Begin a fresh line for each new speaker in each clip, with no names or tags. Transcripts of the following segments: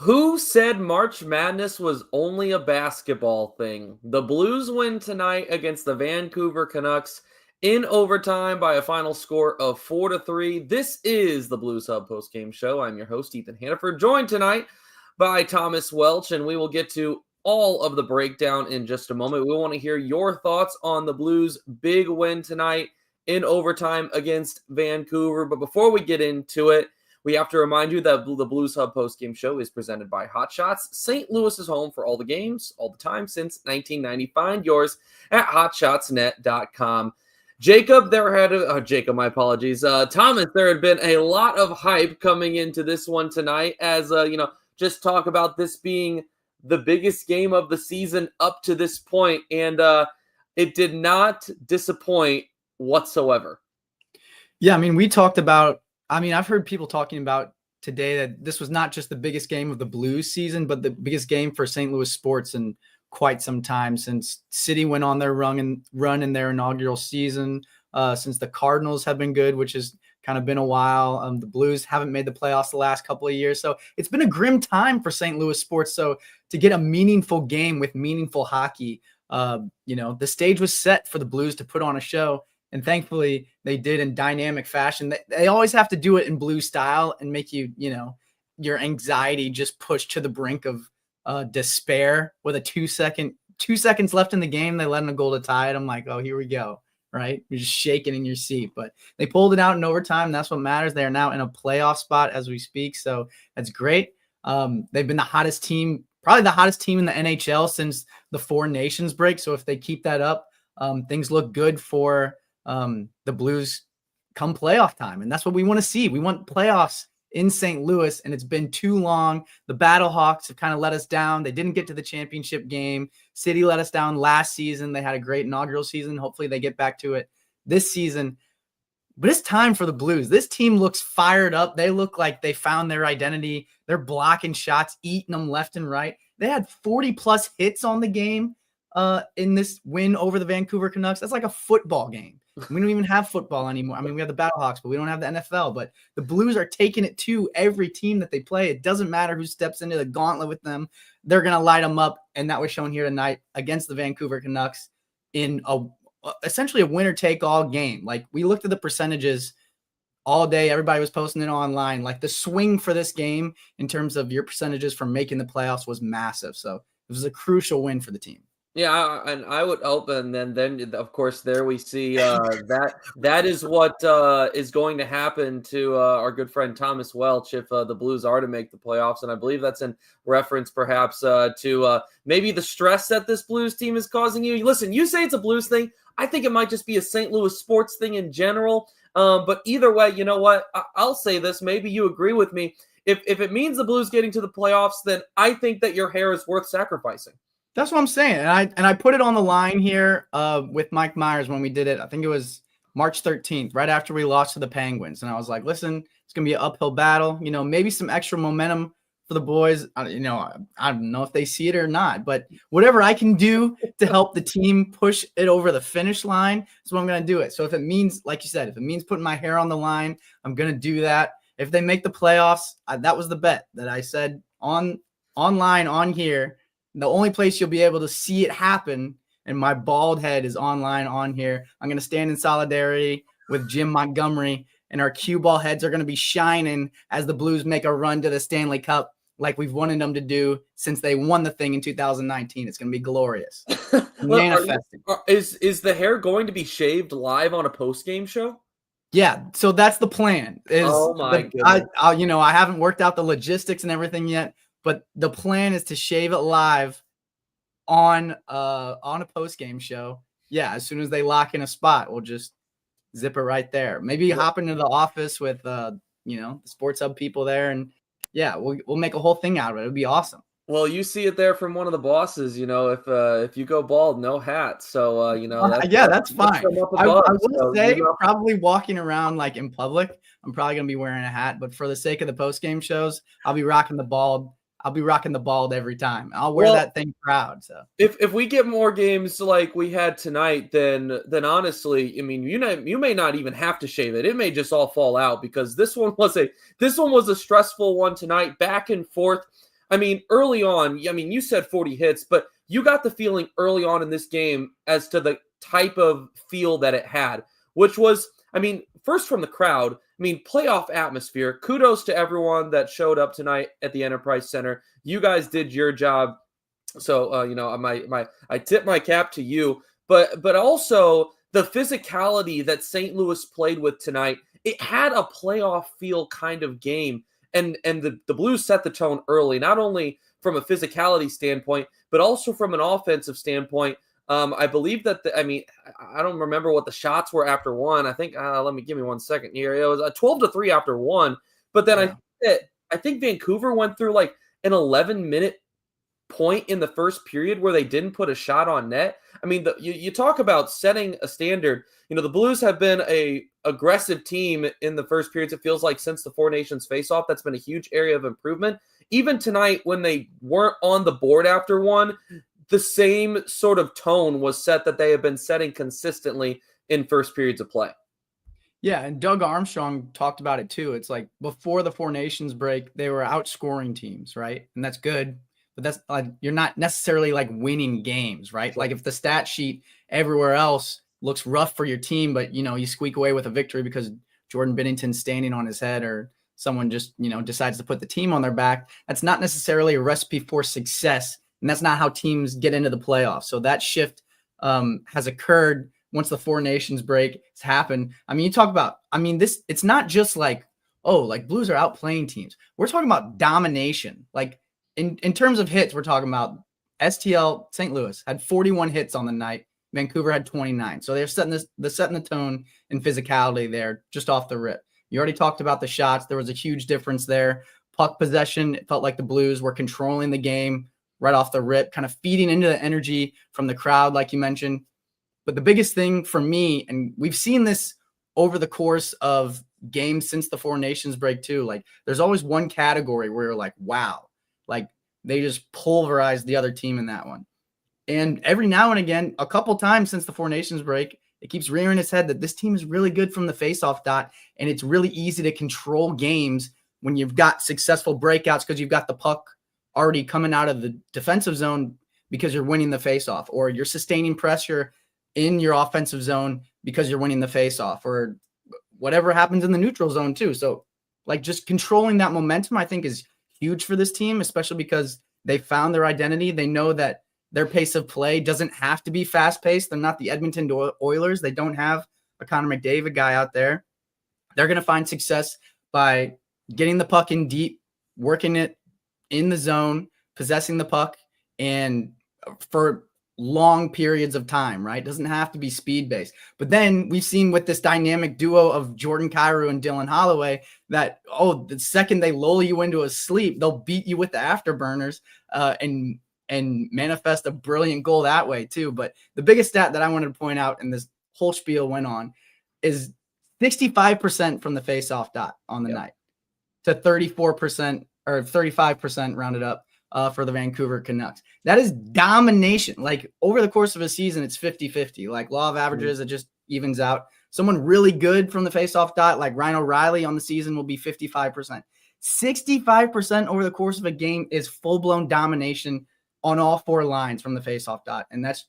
Who said March Madness was only a basketball thing? The Blues win tonight against the Vancouver Canucks in overtime by a final score of 4-3. This is the Blues Hub postgame show. I'm your host, Ethan Hannaford, joined tonight by Thomas Welch, and we will get to all of the breakdown in just a moment. We want to hear your thoughts on the Blues' big win tonight in overtime against Vancouver. But before we get into it, we have to remind you that the Blues Hub postgame show is presented by Hot Shots, St. Louis's home for all the games, all the time since 1990. Find yours at hotshotsnet.com. My apologies. Thomas, there had been a lot of hype coming into this one tonight as, just talk about this being the biggest game of the season up to this point, and it did not disappoint whatsoever.
Yeah, I've heard people talking about today that this was not just the biggest game of the Blues season, but the biggest game for St. Louis sports in quite some time since City went on their run in their inaugural season, since the Cardinals have been good, which has kind of been a while. The Blues haven't made the playoffs the last couple of years. So it's been a grim time for St. Louis sports. So to get a meaningful game with meaningful hockey, the stage was set for the Blues to put on a show. And thankfully, they did in dynamic fashion. They always have to do it in Blue style and make your anxiety just push to the brink of despair. With a 2 seconds left in the game, they let in a goal to tie it. I'm like, oh, here we go, right? You're just shaking in your seat. But they pulled it out in overtime. That's what matters. They are now in a playoff spot as we speak, so that's great. They've been the hottest team, probably the hottest team in the NHL since the Four Nations break. So if they keep that up, things look good for the Blues come playoff time. And that's what we want to see. We want playoffs in St. Louis, and it's been too long. The Battlehawks have kind of let us down. They didn't get to the championship game. City let us down last season. They had a great inaugural season. Hopefully they get back to it this season. But it's time for the Blues. This team looks fired up. They look like they found their identity. They're blocking shots, eating them left and right. They had 40-plus hits on the game in this win over the Vancouver Canucks. That's like a football game. We don't even have football anymore. I mean, we have the Battlehawks, but we don't have the NFL. But the Blues are taking it to every team that they play. It doesn't matter who steps into the gauntlet with them. They're going to light them up, and that was shown here tonight against the Vancouver Canucks in essentially a winner-take-all game. Like, we looked at the percentages all day. Everybody was posting it online. Like, the swing for this game in terms of your percentages from making the playoffs was massive. So it was a crucial win for the team.
Yeah, and I would hope, and then of course there we see that is what is going to happen to our good friend Thomas Welch if the Blues are to make the playoffs, and I believe that's in reference perhaps to maybe the stress that this Blues team is causing you. Listen, you say it's a Blues thing. I think it might just be a St. Louis sports thing in general. But either way, you know what? I'll say this. Maybe you agree with me. If it means the Blues getting to the playoffs, then I think that your hair is worth sacrificing.
That's what I'm saying. And I put it on the line here with Mike Myers when we did it. I think it was March 13th, right after we lost to the Penguins. And I was like, listen, it's going to be an uphill battle. Maybe some extra momentum for the boys. I don't know if they see it or not. But whatever I can do to help the team push it over the finish line is what I'm going to do it. So if it means, like you said, if it means putting my hair on the line, I'm going to do that. If they make the playoffs, that was the bet that I said online on here. The only place you'll be able to see it happen, and my bald head is online on here. I'm going to stand in solidarity with Jim Montgomery, and our cue ball heads are going to be shining as the Blues make a run to the Stanley Cup like we've wanted them to do since they won the thing in 2019. It's going to be glorious. Manifesting.
Is the hair going to be shaved live on a post-game show?
Yeah, so that's the plan.
Oh my goodness.
I haven't worked out the logistics and everything yet. But the plan is to shave it live on a post-game show. Yeah, as soon as they lock in a spot, we'll just zip it right there. Maybe hop into the office with the Sports Hub people there, and yeah, we'll make a whole thing out of it. It'll be awesome.
Well, you see it there from one of the bosses. If you go bald, no hat. So
that's fine. I would say probably walking around like in public, I'm probably gonna be wearing a hat. But for the sake of the post-game shows, I'll be rocking the bald. I'll be rocking the bald every time. I'll wear that thing proud. So
if we get more games like we had tonight, then honestly, I mean, you may not even have to shave it. It may just all fall out because this one was a stressful one tonight, back and forth. I mean, early on, I mean, you said 40 hits, but you got the feeling early on in this game as to the type of feel that it had, which was, I mean, first from the crowd, I mean, playoff atmosphere. Kudos to everyone that showed up tonight at the Enterprise Center. You guys did your job. So, I tip my cap to you, but also the physicality that St. Louis played with tonight, it had a playoff feel kind of game. And the Blues set the tone early, not only from a physicality standpoint, but also from an offensive standpoint. I believe that, I don't remember what the shots were after one. I think, give me 1 second here. It was a 12-3 after one. But then I think Vancouver went through like an 11-minute point in the first period where they didn't put a shot on net. I mean, you talk about setting a standard. The Blues have been a aggressive team in the first periods. It feels like since the Four Nations face-off, that's been a huge area of improvement. Even tonight, when they weren't on the board after one, the same sort of tone was set that they have been setting consistently in first periods of play.
Yeah, and Doug Armstrong talked about it too. It's like before the Four Nations break, they were outscoring teams, right? And that's good. But that's you're not necessarily like winning games, right? Like if the stat sheet everywhere else looks rough for your team, but you squeak away with a victory because Jordan Binnington's standing on his head or someone just, decides to put the team on their back. That's not necessarily a recipe for success. And that's not how teams get into the playoffs. So that shift has occurred once the Four Nations break has happened. I mean, you talk about, it's not just like, Blues are outplaying teams. We're talking about domination. Like, in terms of hits, we're talking about STL St. Louis had 41 hits on the night. Vancouver had 29. So they're setting the tone in physicality there just off the rip. You already talked about the shots. There was a huge difference there. Puck possession, it felt like the Blues were controlling the game right off the rip, kind of feeding into the energy from the crowd, like you mentioned. But the biggest thing for me, and we've seen this over the course of games since the Four Nations break too, like there's always one category where you're like, wow, like they just pulverized the other team in that one. And every now and again, a couple times since the Four Nations break, it keeps rearing its head that this team is really good from the faceoff dot, and it's really easy to control games when you've got successful breakouts because you've got the puck already coming out of the defensive zone because you're winning the faceoff, or you're sustaining pressure in your offensive zone because you're winning the faceoff, or whatever happens in the neutral zone too. So like just controlling that momentum, I think is huge for this team, especially because they found their identity. They know that their pace of play doesn't have to be fast-paced. They're not the Edmonton Oilers. They don't have a Connor McDavid guy out there. They're going to find success by getting the puck in deep, working it in the zone, possessing the puck, and for long periods of time, right? It doesn't have to be speed-based. But then we've seen with this dynamic duo of Jordan Kyrou and Dylan Holloway that, the second they lull you into a sleep, they'll beat you with the afterburners and manifest a brilliant goal that way too. But the biggest stat that I wanted to point out, and this whole spiel went on, is 65% from the faceoff dot on the night to 34% or 35% rounded up for the Vancouver Canucks. That is domination. Like over the course of a season, it's 50-50. Like law of averages, it just evens out. Someone really good from the faceoff dot, like Ryan O'Reilly on the season, will be 55%. 65% over the course of a game is full-blown domination on all four lines from the faceoff dot. And that's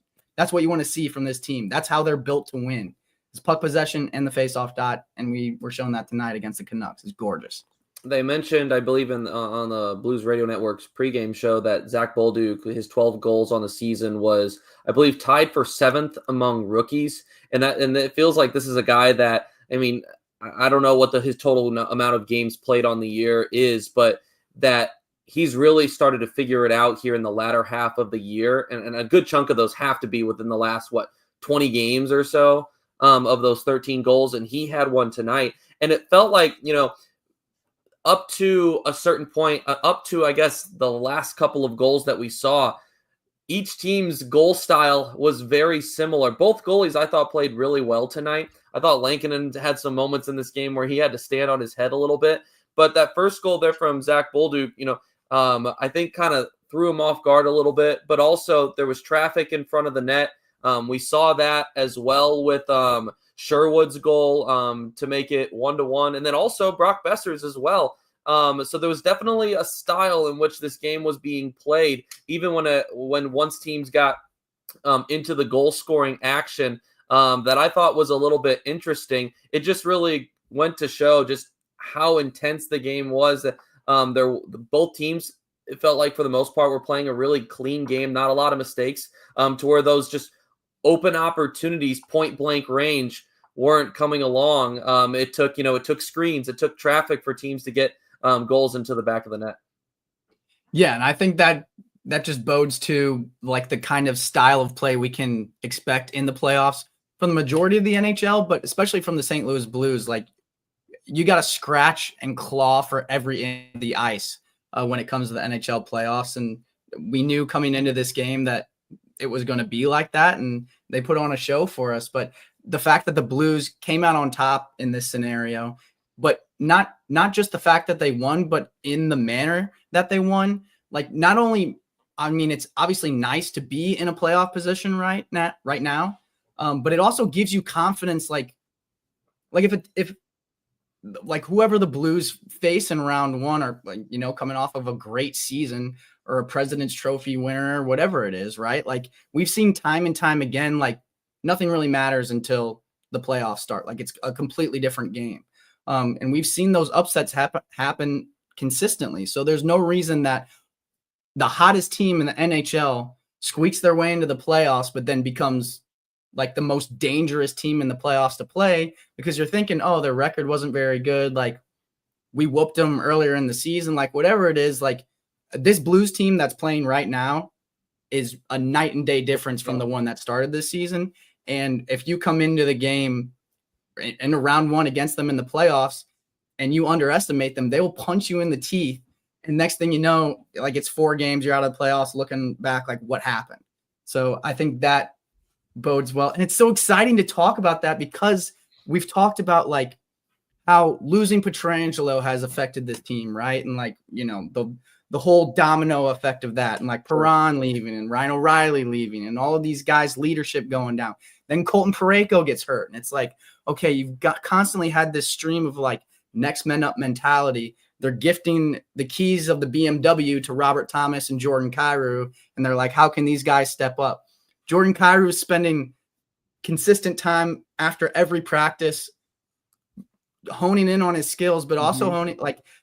what you want to see from this team. That's how they're built to win. It's puck possession and the faceoff dot. And we were showing that tonight against the Canucks. It's gorgeous.
They mentioned, I believe, on the Blues Radio Network's pregame show that Zach Bolduc, his 12 goals on the season, was, I believe, tied for 7th among rookies. And it feels like this is a guy that, I mean, I don't know what his total amount of games played on the year is, but that he's really started to figure it out here in the latter half of the year. And a good chunk of those have to be within the last, 20 games or so of those 13 goals. And he had one tonight. And it felt like, up to a certain point, up to, I guess, the last couple of goals that we saw, each team's goal style was very similar. Both goalies, I thought, played really well tonight. I thought Lankinen had some moments in this game where he had to stand on his head a little bit. But that first goal there from Zach Bolduc, I think kind of threw him off guard a little bit. But also there was traffic in front of the net. We saw that as well with Sherwood's goal to make it 1-1. And then also Brock Besser's as well. So there was definitely a style in which this game was being played, even when once teams got into the goal scoring action, that I thought was a little bit interesting. It just really went to show just how intense the game was. Both teams, it felt like for the most part, were playing a really clean game, not a lot of mistakes, to where those just open opportunities, point blank range, weren't coming along. It took screens, it took traffic for teams to get goals into the back of the net.
Yeah, and I think that just bodes to like the kind of style of play we can expect in the playoffs from the majority of the NHL, but especially from the St. Louis Blues. Like, you got to scratch and claw for every inch of the ice when it comes to the NHL playoffs. And we knew coming into this game that it was going to be like that, and they put on a show for us. But the fact that the Blues came out on top in this scenario, but not just the fact that they won, but in the manner that they won. Like, not only, I mean, it's obviously nice to be in a playoff position right now, but it also gives you confidence. Like if like whoever the Blues face in round one are, like, coming off of a great season or a President's Trophy winner or whatever it is, right? Like, we've seen time and time again, like, nothing really matters until the playoffs start. Like, it's a completely different game. And we've seen those upsets happen consistently. So there's no reason that the hottest team in the NHL squeaks their way into the playoffs, but then becomes like the most dangerous team in the playoffs to play, because you're thinking, oh, their record wasn't very good. Like, we whooped them earlier in the season, like whatever it is. Like, this Blues team that's playing right now is a night and day difference from the one that started this season. And if you come into the game in a round one against them in the playoffs and you underestimate them, they will punch you in the teeth. And next thing you know, like, it's 4 games, you're out of the playoffs, looking back like, what happened? So I think that bodes well. And it's so exciting to talk about that, because we've talked about like how losing Pietrangelo has affected this team, right? And like, the whole domino effect of that, and like Perron leaving and Ryan O'Reilly leaving and all of these guys' leadership going down. Then Colton Parayko gets hurt. And it's like, okay, you've got constantly had this stream of like next men up mentality. They're gifting the keys of the BMW to Robert Thomas and Jordan Kyrou. And they're like, how can these guys step up? Jordan Kyrou is spending consistent time after every practice honing in on his skills, but also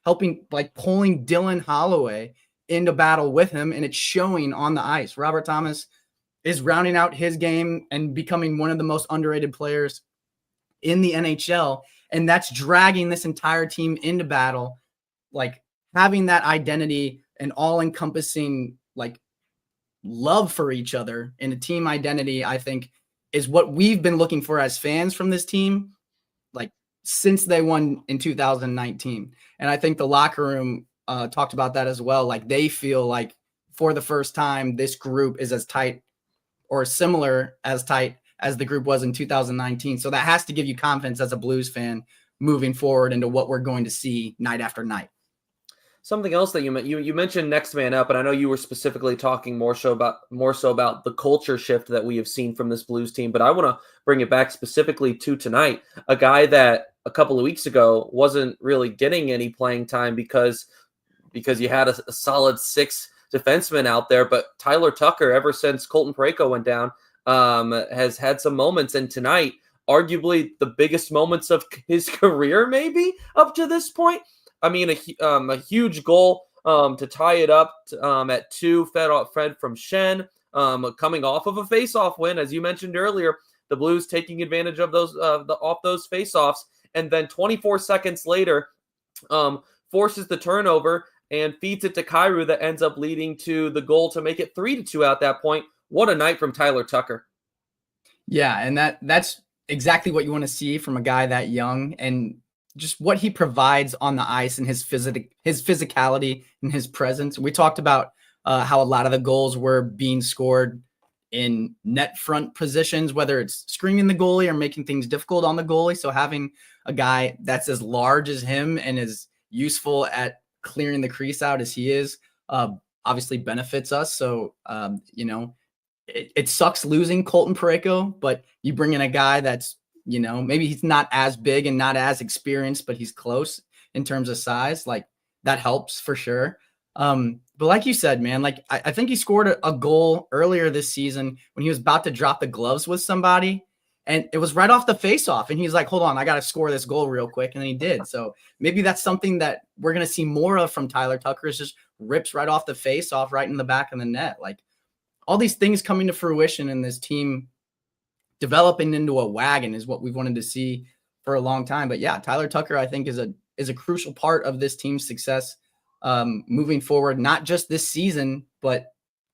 helping, like, pulling Dylan Holloway into battle with him, and it's showing on the ice. Robert Thomas is rounding out his game and becoming one of the most underrated players in the NHL, and that's dragging this entire team into battle. Like, having that identity and all-encompassing, like, love for each other in a team identity, I think, is what we've been looking for as fans from this team, like, since they won in 2019. And I think the locker room talked about that as well. Like, they feel like for the first time, this group is as tight or similar as tight as the group was in 2019. So that has to give you confidence as a Blues fan moving forward into what we're going to see night after night.
Something else that you mentioned next man up, and I know you were specifically talking more so about the culture shift that we have seen from this Blues team, but I want to bring it back specifically to tonight. A guy that a couple of weeks ago wasn't really getting any playing time because you had a solid 6 defensemen out there, but Tyler Tucker, ever since Colton Parayko went down, has had some moments, and tonight, arguably the biggest moments of his career, maybe up to this point. I mean, a huge goal to tie it up at 2, fed from Shen, coming off of a faceoff win, as you mentioned earlier. The Blues taking advantage of those off those faceoffs, and then 24 seconds later, forces the turnover and feeds it to Kyrou, that ends up leading to the goal to make it 3-2 at that point. What a night from Tyler Tucker!
Yeah, and that's exactly what you want to see from a guy that young, and just what he provides on the ice and his physicality and his presence. We talked about how a lot of the goals were being scored in net front positions, whether it's screening the goalie or making things difficult on the goalie. So having a guy that's as large as him and as useful at clearing the crease out as he is, obviously benefits us. So, it sucks losing Colton Parayko, but you bring in a guy that's, maybe he's not as big and not as experienced, but he's close in terms of size. Like, that helps for sure. But like you said, man, like I think he scored a goal earlier this season when he was about to drop the gloves with somebody, and it was right off the faceoff. And he's like, hold on, I got to score this goal real quick. And then he did. So maybe that's something that we're going to see more of from Tyler Tucker, is just rips right off the faceoff right in the back of the net. Like all these things coming to fruition and this team developing into a wagon is what we've wanted to see for a long time. But yeah, Tyler Tucker, I think, is a crucial part of this team's success moving forward, not just this season, but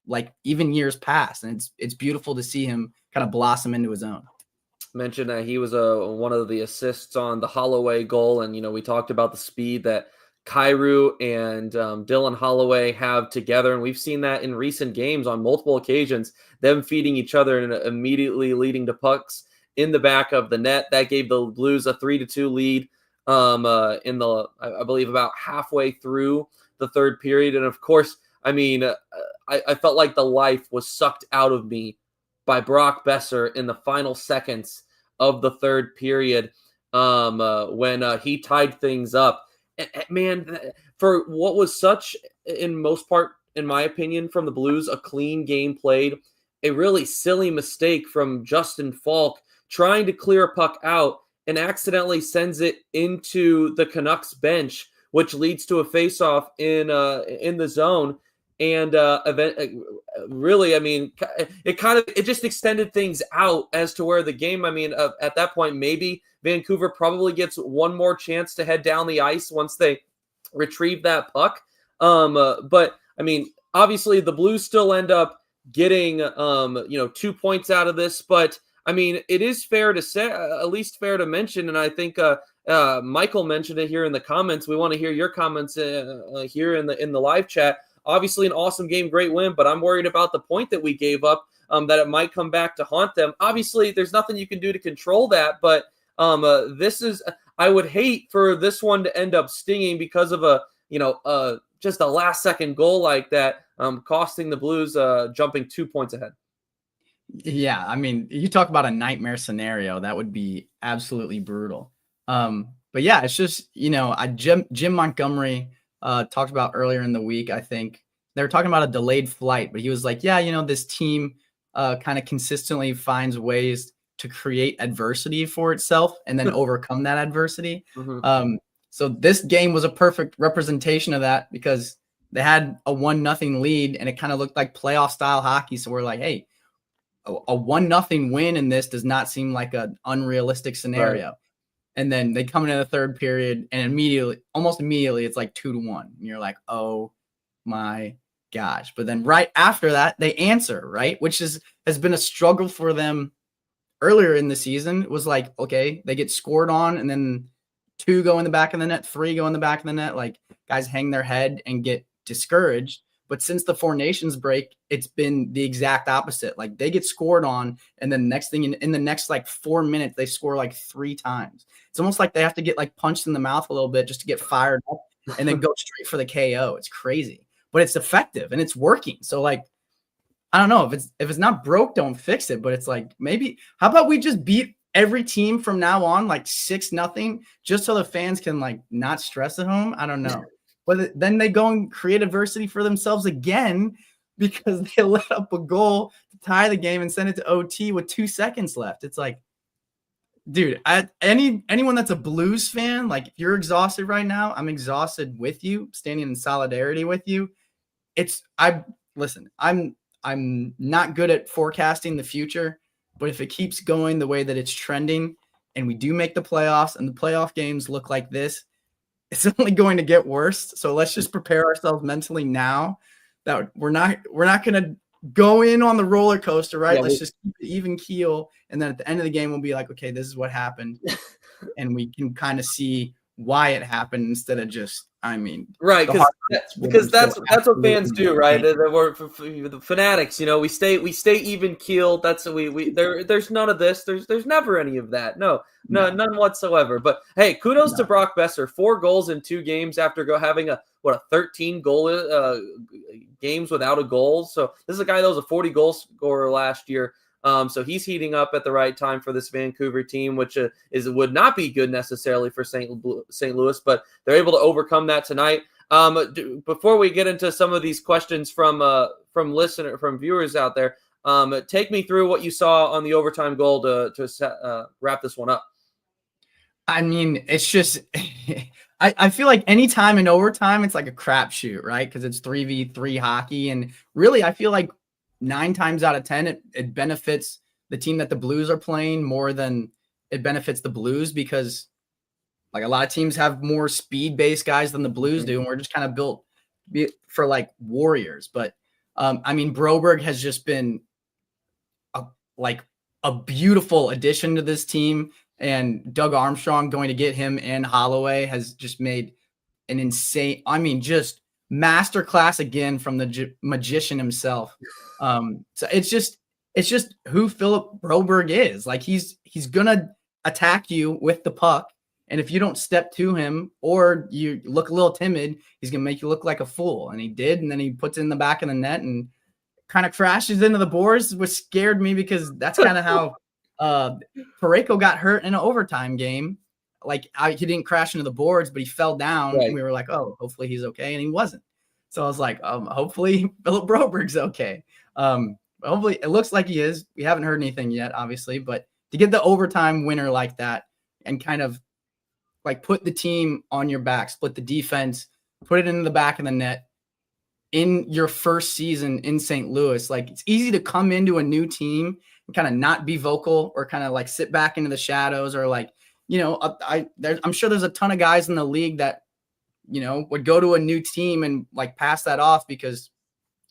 like even years past. And it's beautiful to see him kind of blossom into his own.
Mentioned that he was one of the assists on the Holloway goal. And, we talked about the speed that Kyrou and Dylan Holloway have together. And we've seen that in recent games on multiple occasions, them feeding each other and immediately leading to pucks in the back of the net. That gave the Blues a 3-2 lead in I believe about halfway through the third period. And of course, I felt like the life was sucked out of me by Brock Besser in the final seconds of the third period when he tied things up. Man, for what was such, in most part, in my opinion, from the Blues, a clean game played, a really silly mistake from Justin Falk trying to clear a puck out and accidentally sends it into the Canucks bench, which leads to a faceoff in the zone. And really, it just extended things out as to where the game, at that point, maybe Vancouver probably gets one more chance to head down the ice once they retrieve that puck. But obviously the Blues still end up getting, 2 points out of this. But it is fair to say, at least fair to mention, and I think Michael mentioned it here in the comments. We want to hear your comments here in the live chat. Obviously an awesome game, great win, but I'm worried about the point that we gave up, that it might come back to haunt them. Obviously, there's nothing you can do to control that, but I would hate for this one to end up stinging because of just a last second goal like that, costing the Blues jumping 2 points ahead.
Yeah, you talk about a nightmare scenario. That would be absolutely brutal. But yeah, it's just, Jim Montgomery talked about earlier in the week, I think. They were talking about a delayed flight, but he was like, yeah, this team kind of consistently finds ways to create adversity for itself and then overcome that adversity. Mm-hmm. So this game was a perfect representation of that because they had a 1-0 lead and it kind of looked like playoff style hockey. So we're like, hey, a 1-0 win in this does not seem like an unrealistic scenario. Right. And then they come into the third period and almost immediately, it's like 2-1. And you're like, oh my gosh. But then right after that, they answer, right? Which has been a struggle for them earlier in the season. It was like, okay, they get scored on and then 2 go in the back of the net, 3 go in the back of the net. Like guys hang their head and get discouraged. But since the Four Nations break, it's been the exact opposite. Like they get scored on, and then next thing in the next like 4 minutes, they score like 3 times. It's almost like they have to get like punched in the mouth a little bit just to get fired up and then go straight for the KO. It's crazy, but it's effective and it's working. So like, I don't know if it's not broke, don't fix it. But it's like, maybe how about we just beat every team from now on like 6-0 just so the fans can like not stress at home. I don't know. But then they go and create adversity for themselves again because they let up a goal to tie the game and send it to OT with 2 seconds left. It's like, dude, anyone that's a Blues fan, like if you're exhausted right now, I'm exhausted with you, standing in solidarity with you. I'm not good at forecasting the future, but if it keeps going the way that it's trending and we do make the playoffs and the playoff games look like this, it's only going to get worse. So let's just prepare ourselves mentally now that we're not going to go in on the roller coaster, right? Yeah, let's just keep it even keel. And then at the end of the game, we'll be like, okay, this is what happened. And we can kind of see why it happened instead of just,
right. Because that's what fans do, right? We're the fanatics, we stay even keeled. That's there's none of this. There's never any of that. No, none whatsoever. But hey, kudos to Brock Besser. 4 goals in 2 games after having a 13 goal games without a goal. So this is a guy that was a 40 goal scorer last year. So he's heating up at the right time for this Vancouver team, which would not be good necessarily for St. Louis, but they're able to overcome that tonight. Before we get into some of these questions from viewers out there, take me through what you saw on the overtime goal to wrap this one up.
I mean, it's just I feel like anytime in overtime, it's like a crapshoot, right? Because it's 3v3 hockey. And really, I feel like 9 times out of 10, it benefits the team that the Blues are playing more than it benefits the Blues, because like a lot of teams have more speed-based guys than the Blues do, and we're just kind of built for like warriors. But I mean, Broberg has just been a beautiful addition to this team, and Doug Armstrong going to get him and Holloway has just made an insane, I mean, just masterclass again from the magician himself. So it's just who Philip Broberg is. Like he's gonna attack you with the puck, and if you don't step to him or you look a little timid, he's gonna make you look like a fool. And he did, and then he puts it in the back of the net and kind of crashes into the boards, which scared me because that's kind of how Parayko got hurt in an overtime game. Like he didn't crash into the boards, but he fell down, right. And we were like, oh, hopefully he's okay. And he wasn't. So I was like, hopefully Philip Broberg's okay. Hopefully it looks like he is. We haven't heard anything yet, obviously, but to get the overtime winner like that and kind of like put the team on your back, split the defense, put it into the back of the net in your first season in St. Louis. Like it's easy to come into a new team and kind of not be vocal or kind of like sit back into the shadows, or like, you know, I'm sure there's a ton of guys in the league that, you know, would go to a new team and like pass that off because,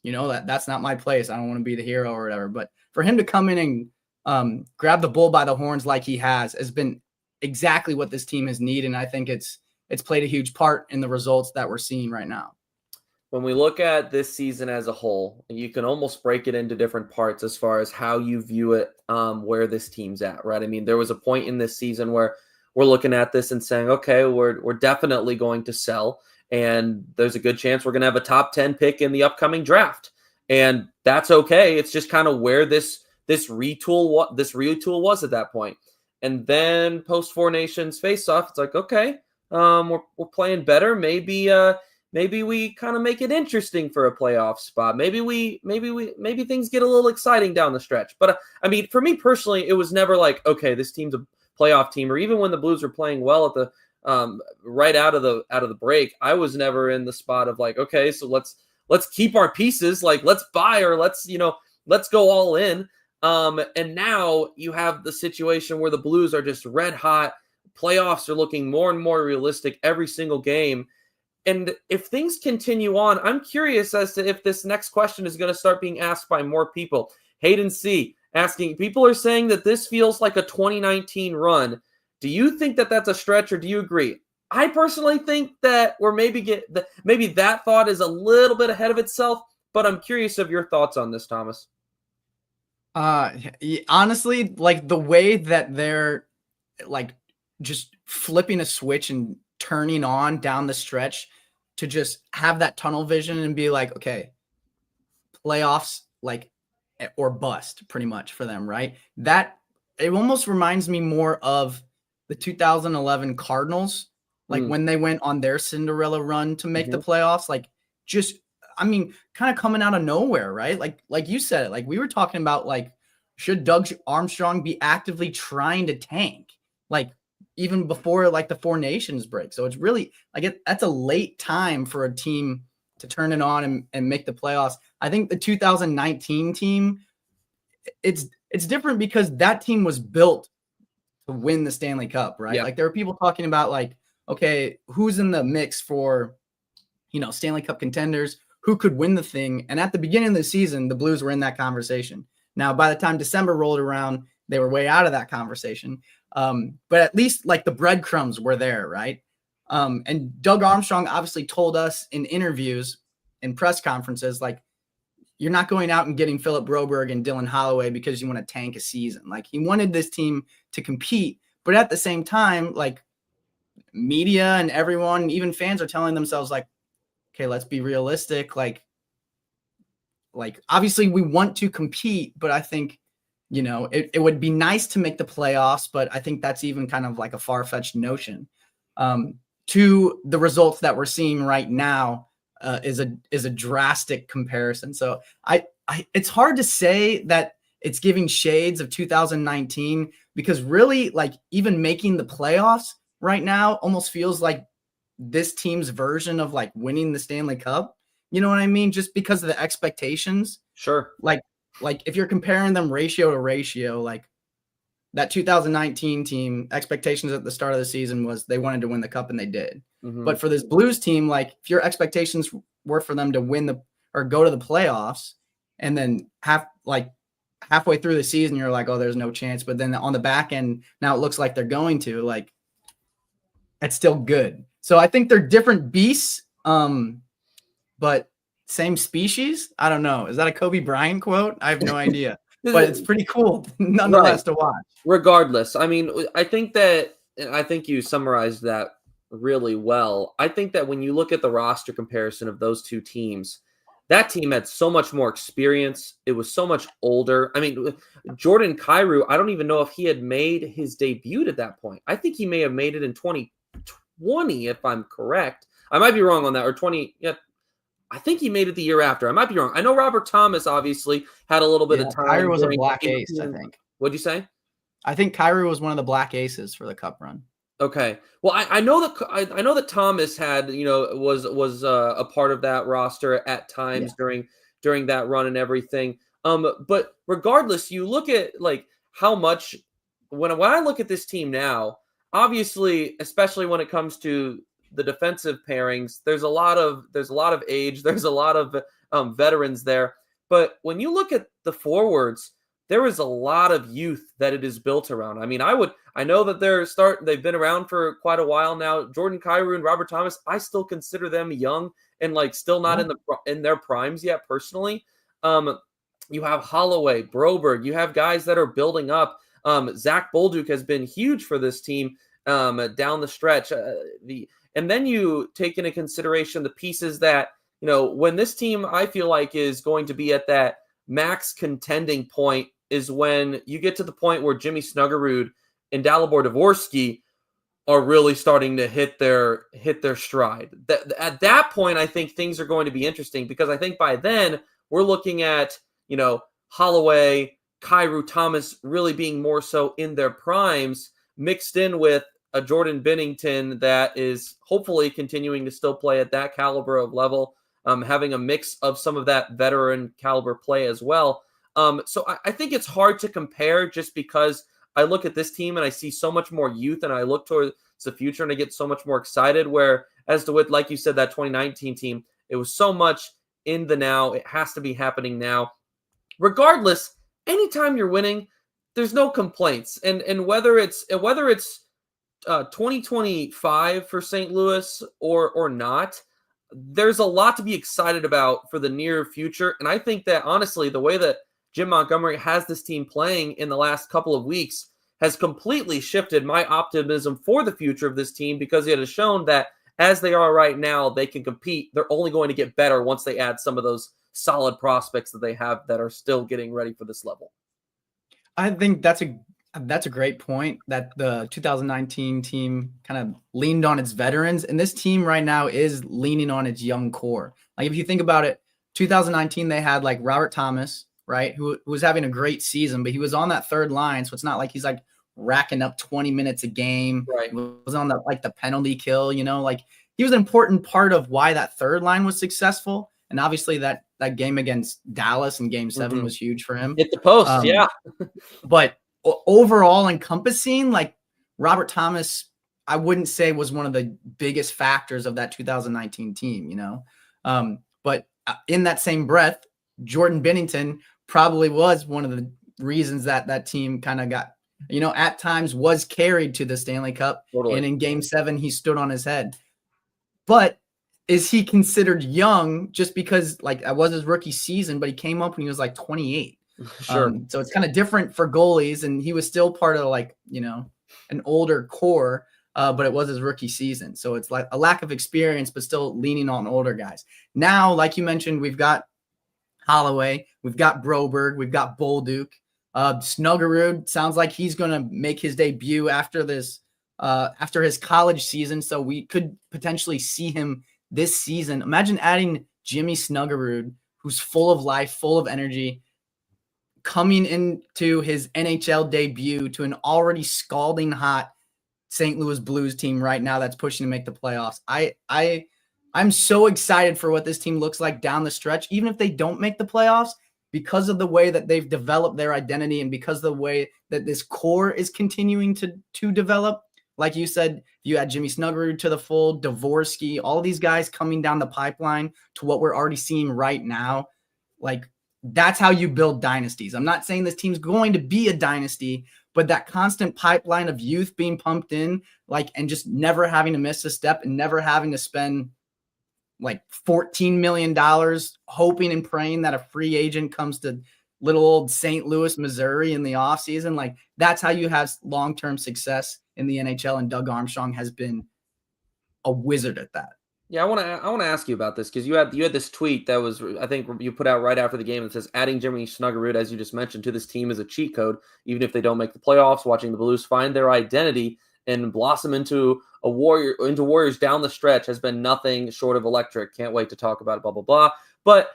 you know, that's not my place. I don't want to be the hero or whatever. But for him to come in and grab the bull by the horns like he has been exactly what this team has needed. And I think it's played a huge part in the results that we're seeing right now.
When we look at this season as a whole, you can almost break it into different parts as far as how you view it, where this team's at, right? I mean, there was a point in this season where we're looking at this and saying, okay, we're definitely going to sell, and there's a good chance we're going to have a top 10 pick in the upcoming draft, and that's okay. It's just kind of where this retool was at that point. And then post Four Nations face-off, it's like, okay, we're playing better. Maybe we kind of make it interesting for a playoff spot. Maybe things get a little exciting down the stretch. But I mean, for me personally, it was never like, okay, this team's a playoff team. Or even when the Blues were playing well at the right out of the break, I was never in the spot of like, okay, so let's keep our pieces. Like let's buy, or let's go all in. And now you have the situation where the Blues are just red hot. Playoffs are looking more and more realistic every single game. And if things continue on, I'm curious as to if this next question is going to start being asked by more people. Hayden C. asking, people are saying that this feels like a 2019 run. Do you think that that's a stretch, or do you agree? I personally think that maybe that thought is a little bit ahead of itself, but I'm curious of your thoughts on this, Thomas.
Honestly, like the way that they're like just flipping a switch and turning on down the stretch to just have that tunnel vision and be like, okay, playoffs, like, or bust pretty much for them, right? That it almost reminds me more of the 2011 Cardinals, like when they went on their Cinderella run to make the playoffs, like just, I mean, kind of coming out of nowhere, right? Like you said it, like we were talking about, like, should Doug Armstrong be actively trying to tank? Like, even before like the Four Nations break. So it's really like that's a late time for a team to turn it on and make the playoffs. I think the 2019 team, it's different because that team was built to win the Stanley Cup, right? Yeah. Like there were people talking about like, okay, who's in the mix for, you know, Stanley Cup contenders, who could win the thing. And at the beginning of the season, the Blues were in that conversation. Now, by the time December rolled around, they were way out of that conversation. But at least like the breadcrumbs were there, right? And Doug Armstrong obviously told us in interviews and press conferences, like, you're not going out and getting Philip Broberg and Dylan Holloway because you want to tank a season. Like he wanted this team to compete, but at the same time, like media and everyone, even fans are telling themselves like, okay, let's be realistic. Like obviously we want to compete, but I think, you know, it would be nice to make the playoffs, but I think that's even kind of like a far-fetched notion. to the results that we're seeing right now is a drastic comparison. So it's hard to say that it's giving shades of 2019 because really, like, even making the playoffs right now almost feels like this team's version of like winning the Stanley Cup. You know what I mean? Just because of the expectations.
Sure.
Like if you're comparing them ratio to ratio, like that 2019 team, expectations at the start of the season was they wanted to win the cup and they did. But for this Blues team, like if your expectations were for them to win or go to the playoffs, and then halfway through the season, you're like, oh, there's no chance. But then on the back end, now it looks like they're going to, like, it's still good. So I think they're different beasts, but same species. I don't know. Is that a Kobe Bryant quote? I have no idea. But it's pretty cool nonetheless to watch.
Regardless, I mean, I think you summarized that really well. I think that when you look at the roster comparison of those two teams, that team had so much more experience. It was so much older. I mean, Jordan Kyrou, I don't even know if he had made his debut at that point. I think he may have made it in 2020, if I'm correct. I might be wrong on that, or 20. Yeah, I think he made it the year after. I might be wrong. I know Robert Thomas obviously had a little bit of time.
Kyrou was a black ace, I think.
What'd you say?
I think Kyrou was one of the black aces for the cup run.
Okay. Well, I know that Thomas had, was a part of that roster at times during that run and everything. But regardless, you look at like how much when I look at this team now, obviously, especially when it comes to the defensive pairings, there's a lot of age, there's a lot of veterans there. But when you look at the forwards, there is a lot of youth that it is built around. I mean, I know that they've been around for quite a while now. Jordan Kyrou and Robert Thomas, I still consider them young and like still not in their primes yet personally. You have Holloway, Broberg, you have guys that are building up. Zach Bolduc has been huge for this team down the stretch. And then you take into consideration the pieces that, when this team, I feel like, is going to be at that max contending point is when you get to the point where Jimmy Snuggerud and Dalibor Dvorsky are really starting to hit their stride. At that point, I think things are going to be interesting because I think by then we're looking at, Holloway, Kyrou, Thomas really being more so in their primes, mixed in with a Jordan Binnington that is hopefully continuing to still play at that caliber of level, having a mix of some of that veteran caliber play as well. So I think it's hard to compare just because I look at this team and I see so much more youth and I look towards the future and I get so much more excited, where as to with, like you said, that 2019 team, it was so much in the now. It has to be happening now. Regardless, anytime you're winning, there's no complaints. And whether it's 2025 for St. Louis or not, there's a lot to be excited about for the near future. And I think that honestly, the way that Jim Montgomery has this team playing in the last couple of weeks has completely shifted my optimism for the future of this team, because it has shown that as they are right now, they can compete. They're only going to get better once they add some of those solid prospects that they have that are still getting ready for this level.
I think that's a great point, that the 2019 team kind of leaned on its veterans, and this team right now is leaning on its young core. Like if you think about it, 2019 they had like Robert Thomas, right, who was having a great season, but he was on that third line, so it's not like he's like racking up 20 minutes a game.
Right.
He was on the penalty kill, like he was an important part of why that third line was successful. And obviously that game against Dallas in Game 7 was huge for him.
Hit the post, yeah.
But overall encompassing, like Robert Thomas, I wouldn't say was one of the biggest factors of that 2019 team, but in that same breath, Jordan Binnington probably was one of the reasons that team kind of got, at times was carried to the Stanley Cup. Totally. And in Game 7, he stood on his head. But is he considered young just because like that was his rookie season, but he came up when he was like 28.
Sure.
So it's kind of different for goalies, and he was still part of like, an older core, but it was his rookie season. So it's like a lack of experience, but still leaning on older guys. Now, like you mentioned, we've got Holloway, we've got Broberg, we've got Bolduc. Snuggerud sounds like he's going to make his debut after this after his college season. So we could potentially see him this season. Imagine adding Jimmy Snuggerud, who's full of life, full of energy, coming into his NHL debut to an already scalding hot St. Louis Blues team right now that's pushing to make the playoffs. I'm so excited for what this team looks like down the stretch, even if they don't make the playoffs, because of the way that they've developed their identity and because of the way that this core is continuing to develop. Like you said, you add Jimmy Snuggerud to the fold, Dvorsky, all these guys coming down the pipeline to what we're already seeing right now. Like, that's how you build dynasties. I'm not saying this team's going to be a dynasty, but that constant pipeline of youth being pumped in, like, and just never having to miss a step and never having to spend like $14 million hoping and praying that a free agent comes to little old St. Louis, Missouri in the offseason. Like, that's how you have long-term success in the NHL, and Doug Armstrong has been a wizard at that.
Yeah, I want to ask you about this because you had this tweet that was, I think, you put out right after the game that says adding Jimmy Snuggerud, as you just mentioned, to this team is a cheat code. Even if they don't make the playoffs, watching the Blues find their identity and blossom into Warriors down the stretch has been nothing short of electric. Can't wait to talk about it. Blah blah blah. But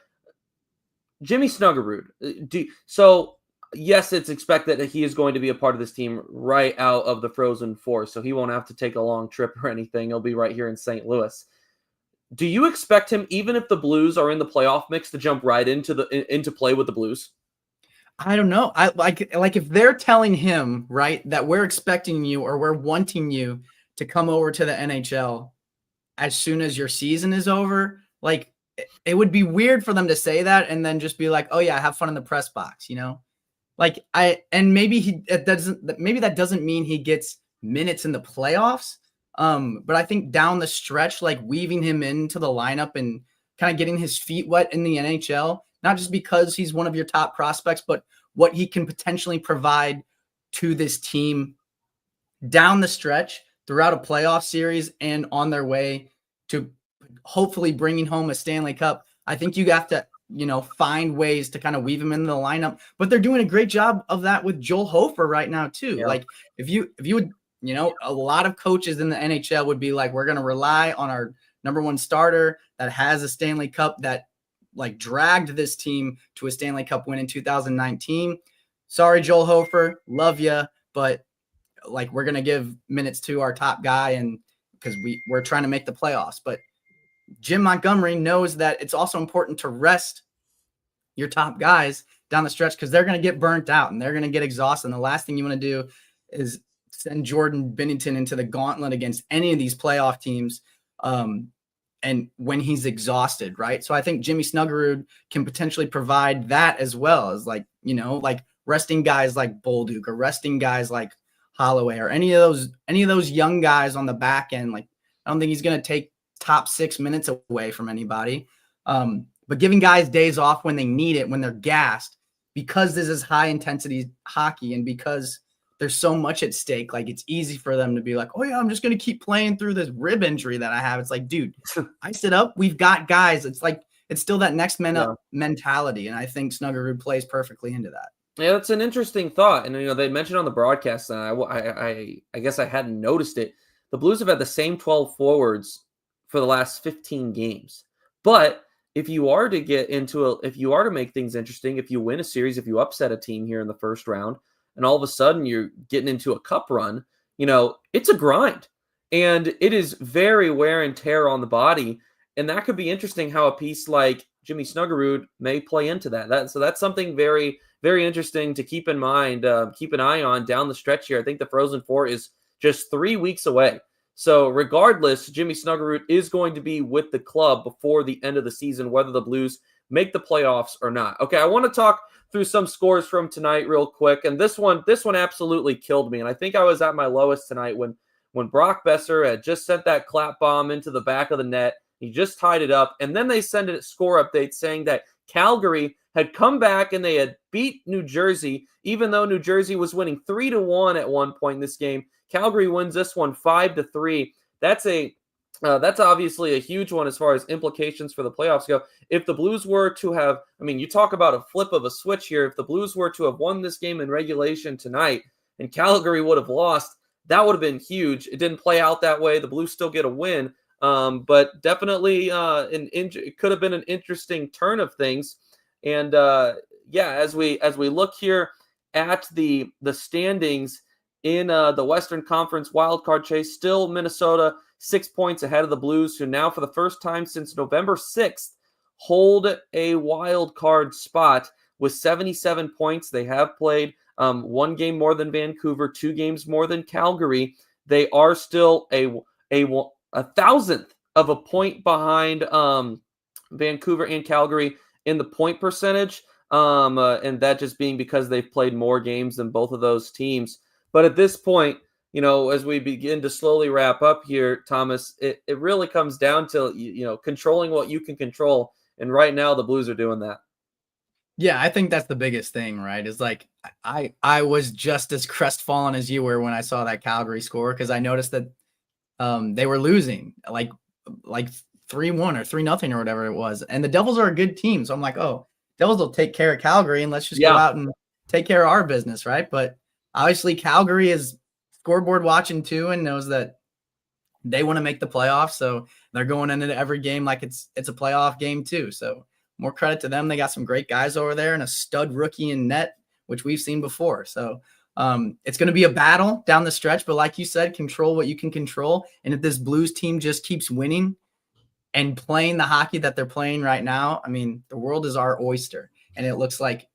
Jimmy Snuggerud, so yes, it's expected that he is going to be a part of this team right out of the Frozen Four, so he won't have to take a long trip or anything. He'll be right here in St. Louis. Do you expect him, even if the Blues are in the playoff mix, to jump right into play with the Blues?
I don't know. I like if they're telling him, right, that we're expecting you or we're wanting you to come over to the NHL as soon as your season is over, like, it would be weird for them to say that and then just be like, oh yeah, have fun in the press box, you know? Like, maybe that doesn't mean he gets minutes in the playoffs. But I think down the stretch, like weaving him into the lineup and kind of getting his feet wet in the NHL, not just because he's one of your top prospects, but what he can potentially provide to this team down the stretch throughout a playoff series and on their way to hopefully bringing home a Stanley Cup. I think you have to, find ways to kind of weave him into the lineup, but they're doing a great job of that with Joel Hofer right now too. Yeah. Like if you would, a lot of coaches in the NHL would be like, we're going to rely on our number one starter that has a Stanley Cup, that like dragged this team to a Stanley Cup win in 2019. Sorry, Joel Hofer, love you, but like we're going to give minutes to our top guy, and because we're trying to make the playoffs. But Jim Montgomery knows that it's also important to rest your top guys down the stretch because they're going to get burnt out and they're going to get exhausted. And the last thing you want to do is send Jordan Binnington into the gauntlet against any of these playoff teams. And when he's exhausted, right? So I think Jimmy Snuggerud can potentially provide that as well, as like resting guys like Bolduc or resting guys like Holloway or any of those young guys on the back end. Like, I don't think he's going to take top 6 minutes away from anybody. But giving guys days off when they need it, when they're gassed, because this is high intensity hockey and because there's so much at stake, like it's easy for them to be like, oh yeah, I'm just going to keep playing through this rib injury that I have. It's like, dude, ice it up. We've got guys. It's like, it's still that next man up mentality. And I think Snuggerud plays perfectly into that.
Yeah, that's an interesting thought. And, they mentioned on the broadcast, and I guess I hadn't noticed it. The Blues have had the same 12 forwards for the last 15 games. But if you are to make things interesting, if you win a series, if you upset a team here in the first round, and all of a sudden you're getting into a cup run, it's a grind. And it is very wear and tear on the body. And that could be interesting how a piece like Jimmy Snuggerud may play into that. So that's something very, very interesting to keep in mind, keep an eye on down the stretch here. I think the Frozen Four is just 3 weeks away. So regardless, Jimmy Snuggerud is going to be with the club before the end of the season, whether the Blues make the playoffs or not. Okay, I want to talk through some scores from tonight real quick. And this one absolutely killed me. And I think I was at my lowest tonight when Brock Besser had just sent that clap bomb into the back of the net. He just tied it up. And then they send a score update saying that Calgary had come back and they had beat New Jersey, even though New Jersey was winning 3-1 at one point in this game. Calgary wins this one 5-3. That's obviously a huge one as far as implications for the playoffs go. If the Blues were to have, you talk about a flip of a switch here. If the Blues were to have won this game in regulation tonight and Calgary would have lost, that would have been huge. It didn't play out that way. The Blues still get a win, but definitely it could have been an interesting turn of things. And as we look here at the standings in the Western Conference wildcard chase, still Minnesota 6 points ahead of the Blues, who now for the first time since November 6th hold a wild card spot with 77 points. They have played one game more than Vancouver, 2 games more than Calgary. They are still a thousandth of a point behind Vancouver and Calgary in the point percentage, and that just being because they've played more games than both of those teams. But at this point, as we begin to slowly wrap up here, Thomas, it really comes down to controlling what you can control. And right now, the Blues are doing that.
Yeah, I think that's the biggest thing, right? Is like I was just as crestfallen as you were when I saw that Calgary score, because I noticed that they were losing like 3-1 or 3-0 or whatever it was. And the Devils are a good team. So I'm like, oh, Devils will take care of Calgary and let's just go out and take care of our business, right? But obviously Calgary is scoreboard watching too and knows that they want to make the playoffs. So they're going into every game like it's a playoff game too. So more credit to them. They got some great guys over there and a stud rookie in net, which we've seen before. So it's going to be a battle down the stretch, but like you said, control what you can control. And if this Blues team just keeps winning and playing the hockey that they're playing right now, I mean, the world is our oyster. And it looks like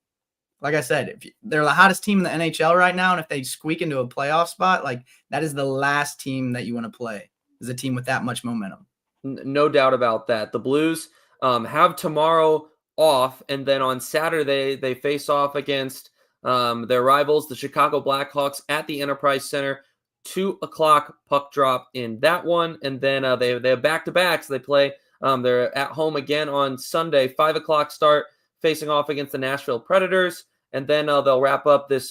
I said, if they're the hottest team in the NHL right now, and if they squeak into a playoff spot, like that is the last team that you want to play, is a team with that much momentum.
No doubt about that. The Blues have tomorrow off, and then on Saturday they face off against their rivals, the Chicago Blackhawks, at the Enterprise Center. 2:00 puck drop in that one, and then they have back-to-backs. They play. They're at home again on Sunday, 5:00 start, facing off against the Nashville Predators, and then they'll wrap up this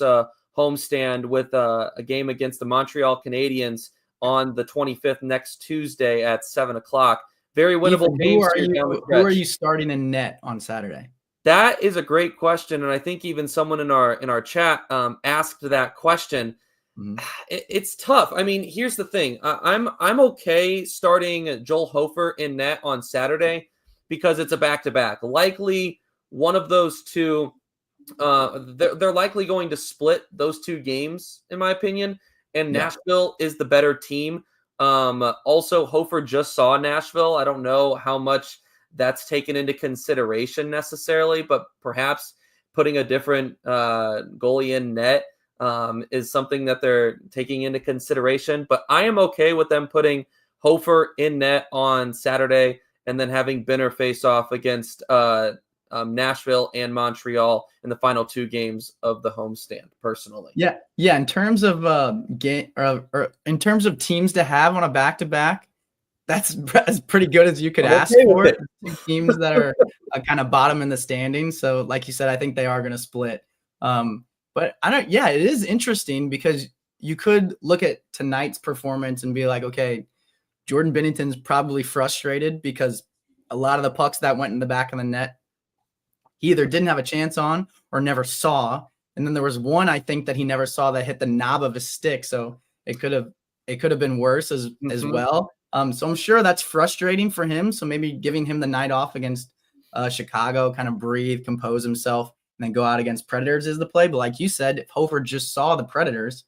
homestand with a game against the Montreal Canadiens on the 25th, next Tuesday at 7:00. Very winnable games.
Who are you starting in net on Saturday?
That is a great question, and I think even someone in our chat asked that question. Mm-hmm. It's tough. I mean, here's the thing. I'm okay starting Joel Hofer in net on Saturday because it's a back-to-back. Likely one of those two. They're likely going to split those 2 games, in my opinion. And Nashville is the better team. Also, Hofer just saw Nashville. I don't know how much that's taken into consideration necessarily, but perhaps putting a different goalie in net is something that they're taking into consideration. But I am okay with them putting Hofer in net on Saturday and then having Benner face off against Nashville and Montreal in the final 2 games of the homestand, personally.
Yeah. In terms of in terms of teams to have on a back-to-back, that's as pretty good as you could ask for. Teams that are kind of bottom in the standings. So, like you said, I think they are going to split. But it is interesting because you could look at tonight's performance and be like, okay, Jordan Binnington's probably frustrated because a lot of the pucks that went in the back of the net, he either didn't have a chance on or never saw. And then there was one, I think, that he never saw that hit the knob of his stick. So it could have been worse as well. So I'm sure that's frustrating for him. So maybe giving him the night off against Chicago, kind of breathe, compose himself, and then go out against Predators is the play. But like you said, if Hofer just saw the Predators,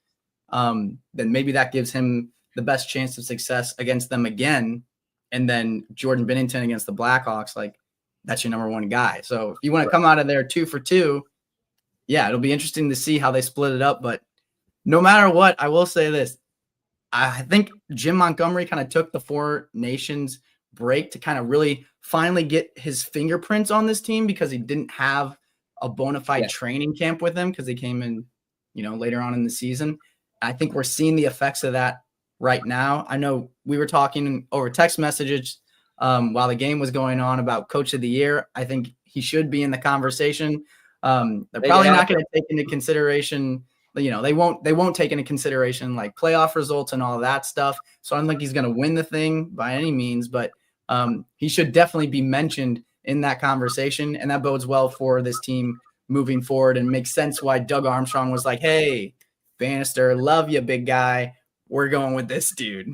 then maybe that gives him the best chance of success against them again. And then Jordan Binnington against the Blackhawks, like, that's your number 1 guy. So if you want to come out of there 2 for 2, it'll be interesting to see how they split it up. But no matter what, I will say this. I think Jim Montgomery kind of took the 4 Nations break to kind of really finally get his fingerprints on this team, because he didn't have a bona fide training camp with them because they came in, later on in the season. I think we're seeing the effects of that right now. I know we were talking over text messages while the game was going on about Coach of the Year. I think he should be in the conversation. They're probably not going to take into consideration, they won't take into consideration like playoff results and all of that stuff. So I don't think he's going to win the thing by any means, but he should definitely be mentioned in that conversation. And that bodes well for this team moving forward and makes sense why Doug Armstrong was like, hey, Bannister, love you, big guy. we're going with this dude.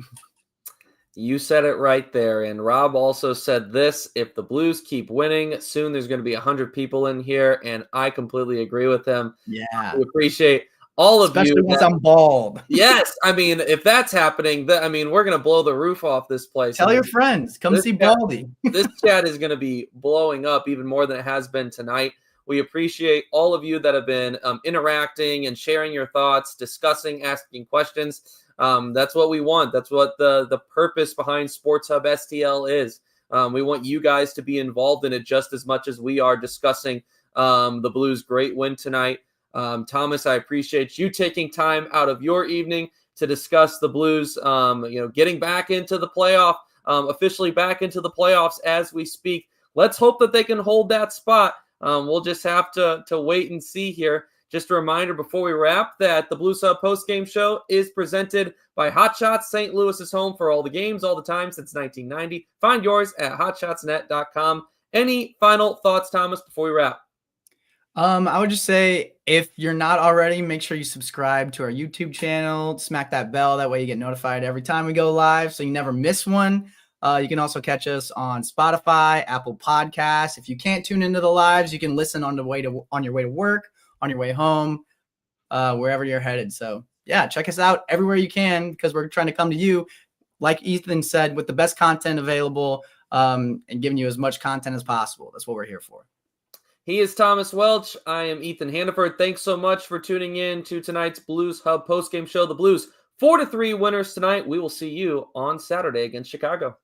You said it right there. And Rob also said this: if the Blues keep winning, soon there's going to be 100 people in here. And I completely agree with him.
Yeah.
We appreciate all of
Especially
you.
once I'm bald.
Yes. I mean, if that's happening, we're going to blow the roof off this place.
Tell your friends. Come see Baldy.
This chat is going to be blowing up even more than it has been tonight. We appreciate all of you that have been interacting and sharing your thoughts, discussing, asking questions. That's what we want. That's what the purpose behind Sports Hub STL is. We want you guys to be involved in it just as much as we are discussing the Blues' great win tonight. Thomas, I appreciate you taking time out of your evening to discuss the Blues, getting back into the playoff, officially back into the playoffs as we speak. Let's hope that they can hold that spot. We'll just have to wait and see here. Just a reminder before we wrap that the Blues Hub postgame show is presented by Hot Shots, St. Louis's home for all the games, all the time since 1990. Find yours at hotshotsnet.com. Any final thoughts, Thomas, before we wrap?
I would just say, if you're not already, make sure you subscribe to our YouTube channel, smack that bell. That way you get notified every time we go live, so you never miss one. You can also catch us on Spotify, Apple Podcasts. If you can't tune into the lives, you can listen on your way to work, on your way home, wherever you're headed. So yeah, check us out everywhere you can, because we're trying to come to you, like Ethan said, with the best content available, and giving you as much content as possible. That's what we're here for.
He is Thomas Welch. I am Ethan Hannaford. Thanks so much for tuning in to tonight's Blues Hub postgame show. The Blues 4-3 winners tonight. We will see you on Saturday against Chicago.